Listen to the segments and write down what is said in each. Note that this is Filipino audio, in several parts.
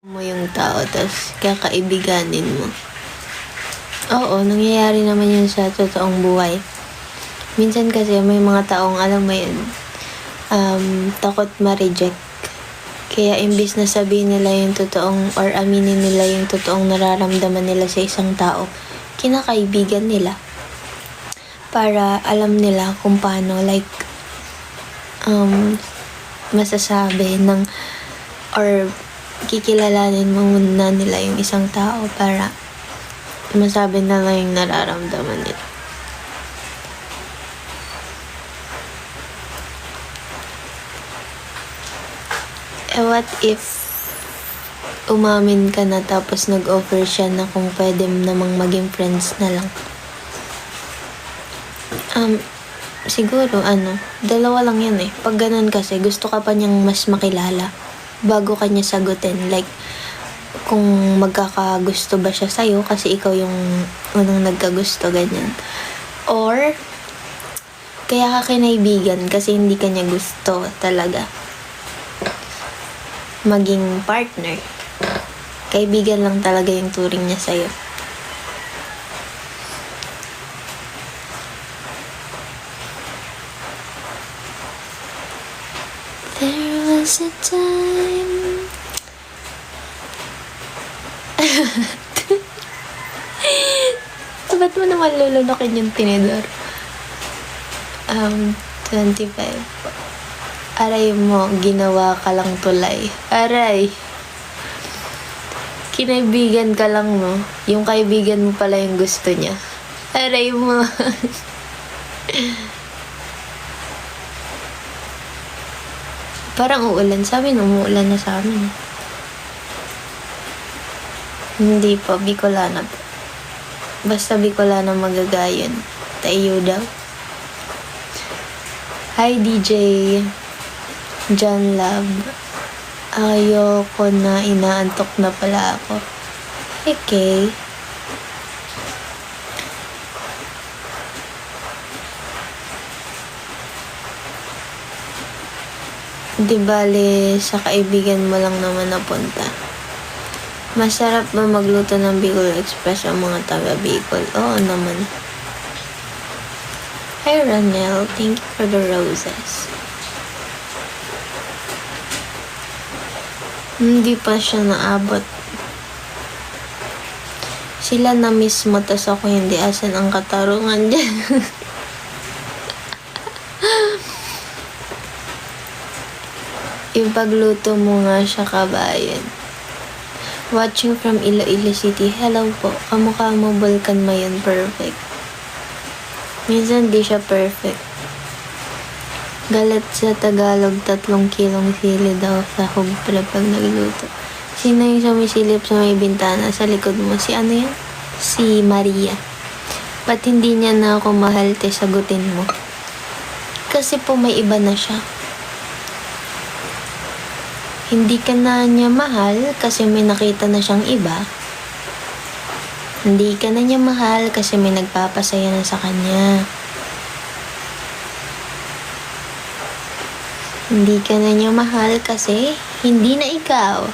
mo yung tao, tapos kakaibiganin mo. Oo, nangyayari naman yun sa totoong buhay. Minsan kasi may mga taong, alam mo yun, takot ma-reject. Kaya imbis na sabihin nila yung totoong, or aminin nila yung totoong nararamdaman nila sa isang tao, kinakaibigan nila. Para alam nila kung paano, like, masasabi ng, or kikilalanin mo muna nila yung isang tao para masabi nila yung nararamdaman nila. What if umamin ka na tapos nag-offer siya na kung pwede namang maging friends na lang? Siguro, dalawa lang yan eh. Pag ganun kasi, gusto ka pa niyang mas makilala bago ka niya sagutin. Like, kung magkakagusto ba siya sa'yo kasi ikaw yung unang nagkagusto, ganyan. Or, kaya ka kinaibigan kasi hindi ka niya gusto talaga maging partner. Kaibigan lang talaga yung turing niya sa'yo. There was a time. Ba't mo naman lulunokin yung tinidor? 25. Aray mo, ginawa ka lang tulay. Aray. Kinaibigan ka lang, no? Yung kaibigan mo pala yung gusto niya. Aray mo. Parang uulan. Sa amin, umuulan na sa amin. Hindi po, Bicolana po. Basta Bicolana magagayon. Tayo daw. Hi, DJ. John Love. Ayoko na, inaantok na pala ako. Okay. Di bale, sa kaibigan mo lang naman napunta. Masarap ba magluto ng Bicol Express ang mga taga Bicol? Oo naman. Hi, Ranel. Thank you for the roses. Hindi pa siya naabot. Sila na mismo, tas ako hindi. Asan ang katarungan dyan? Ipagluto mo nga siya, kabayan. Watching from Iloilo City. Hello po. Kamukha mo, Vulcan Mayon. Perfect. Minsan di siya perfect. Galit sa Tagalog, 3 kilong sili daw sa hubra pag nagluto. Sino yung sumisilip sa may bintana sa likod mo? Si ano yan? Si Maria. Ba't hindi niya na ako mahal, te? Sagutin mo. Kasi po may iba na siya. Hindi ka na niya mahal kasi may nakita na siyang iba. Hindi ka na niya mahal kasi may nagpapasaya na sa kanya. Hindi ka na niya mahal kasi hindi na ikaw.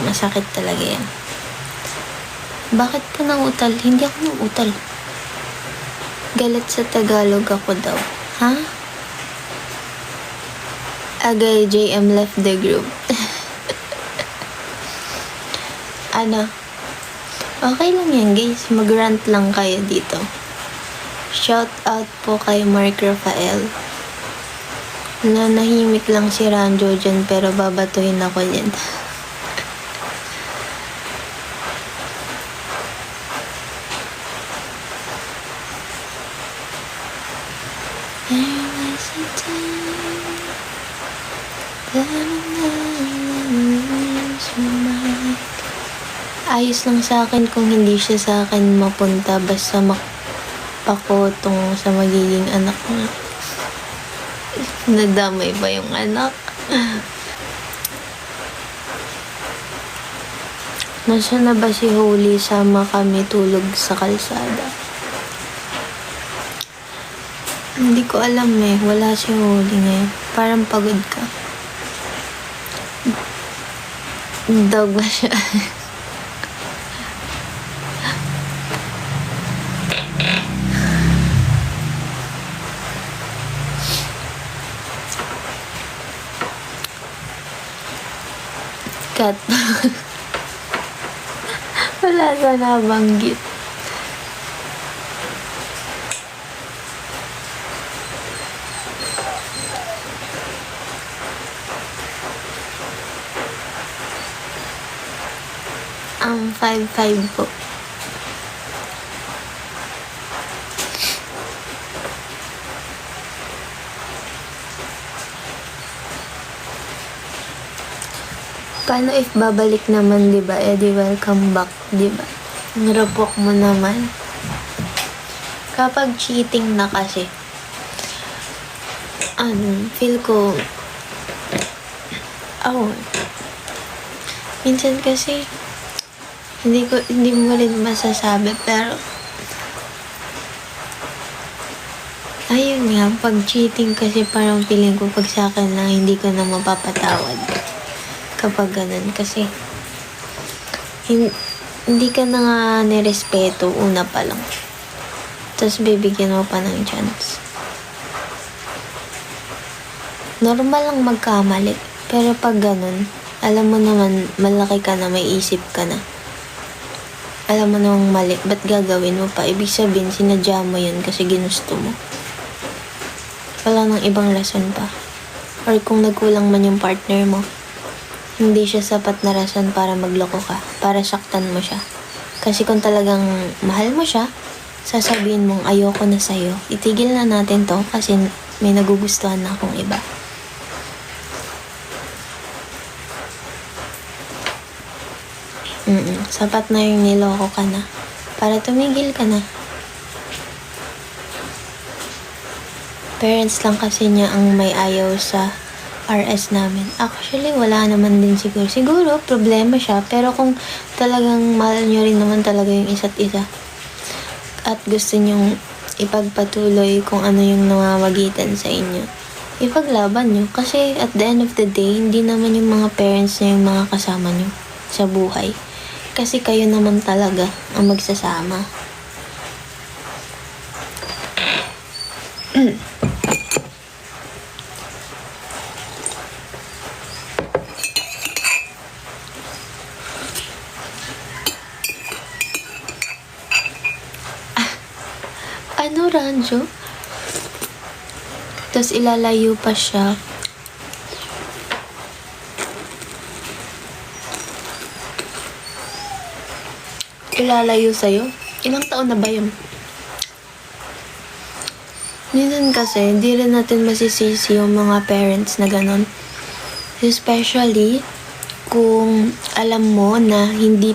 Masakit talaga yan. Bakit ka nangutal? Hindi ako nangutal. Galit sa Tagalog ako daw. Ha? Agay, JM left the group. Ano? Okay lang yan, guys. Mag-rant lang kayo dito. Shout out po kay Mark Rafael. Nanahimik lang si Ranjo dyan, pero babatuhin ako yan. Ayos lang sa akin kung hindi siya sa akin mapunta, basta makpakotong sa magiging anak niya. Nadamay ba yung anak? Nasaan na ba si Holy? Sama kami tulog sa kalsada. Hindi ko alam eh. Wala si Holy ngayon. Parang pagod ka. Dog ba siya? Cat. Wala sa nabanggit. Ang 5'5" po. Paano if babalik naman, di ba? Eh, di welcome back, di ba? Nirapok mo naman. Kapag cheating na kasi, feel ko, minsan kasi, hindi mo rin masasabi, pero, ayun nga, pag cheating kasi parang feeling ko pag sa akin lang, hindi ko na mapapatawad. Kapag ganun, kasi, hindi ka na nga nirespeto una pa lang. Tapos bibigyan mo pa ng chance. Normal lang magkamali. Pero pag ganun, alam mo naman, malaki ka na, may isip ka na. Alam mo namang mali, ba't gagawin mo pa? Ibig sabihin, sinadya mo yun kasi ginusto mo. Wala nang ibang rason pa. Or kung nagkulang man yung partner mo, hindi siya sapat na rason para magloko ka, para saktan mo siya. Kasi kung talagang mahal mo siya, sasabihin mong ayoko na sa'yo, itigil na natin to kasi may nagugustuhan na akong iba. Sapat na yung niloko ka na para tumigil ka na. Parents lang kasi niya ang may ayaw sa RS namin. Actually, wala naman din siguro. Siguro, problema siya. Pero kung talagang mahal nyo rin naman talaga yung isa't isa at gusto nyong ipagpatuloy kung ano yung namamagitan sa inyo, ipaglaban nyo. Kasi at the end of the day, hindi naman yung mga parents nyo yung mga kasama nyo sa buhay. Kasi kayo naman talaga ang magsasama. Ano, Ranjo? Tapos ilalayo pa siya. Ilalayo sa'yo? Ilang taon na ba yun? Minsan kasi, hindi rin natin masisisi yung mga parents na ganon. Especially, kung alam mo na hindi